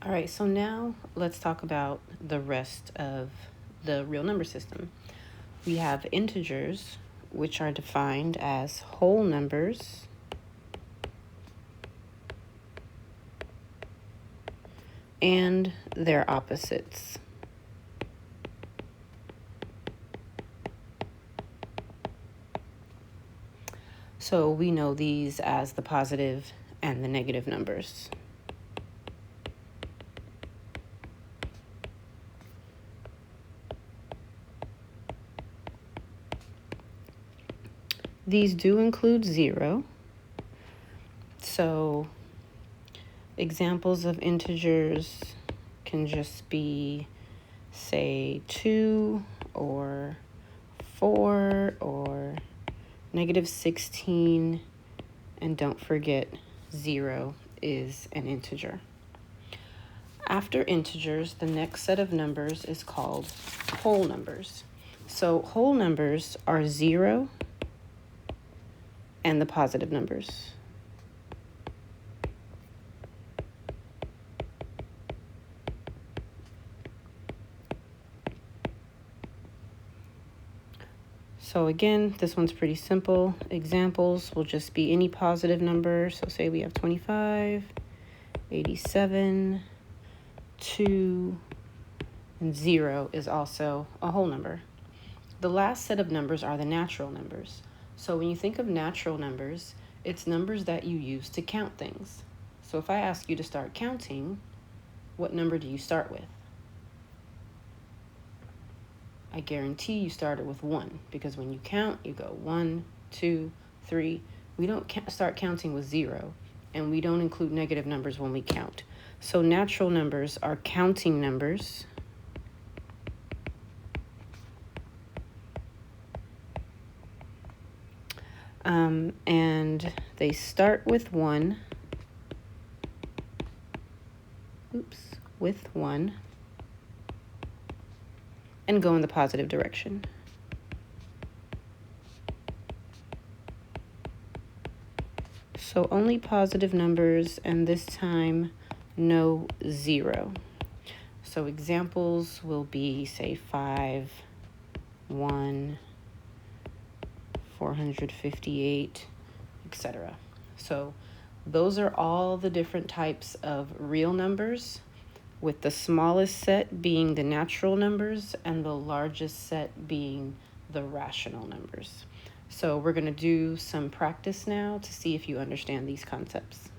All right, so now let's talk about the rest of the real number system. We have integers, which are defined as whole numbers and their opposites. So we know these as the positive and the negative numbers. These do include 0. So examples of integers can just be, say, 2 or 4 or -16, and don't forget 0 is an integer. After integers, the next set of numbers is called whole numbers. So whole numbers are 0 and the positive numbers. So again, this one's pretty simple. Examples will just be any positive number. So say we have 25, 87, 2, and 0 is also a whole number. The last set of numbers are the natural numbers. So when you think of natural numbers, it's numbers that you use to count things. So if I ask you to start counting, what number do you start with? I guarantee you started with 1, because when you count, you go 1, 2, 3. We don't start counting with 0, and we don't include negative numbers when we count. So natural numbers are counting numbers. And they start with 1. With 1. And go in the positive direction. So only positive numbers, and this time no 0. So examples will be, say, 5, 1, 458, etc. So those are all the different types of real numbers, with the smallest set being the natural numbers and the largest set being the rational numbers. So we're going to do some practice now to see if you understand these concepts.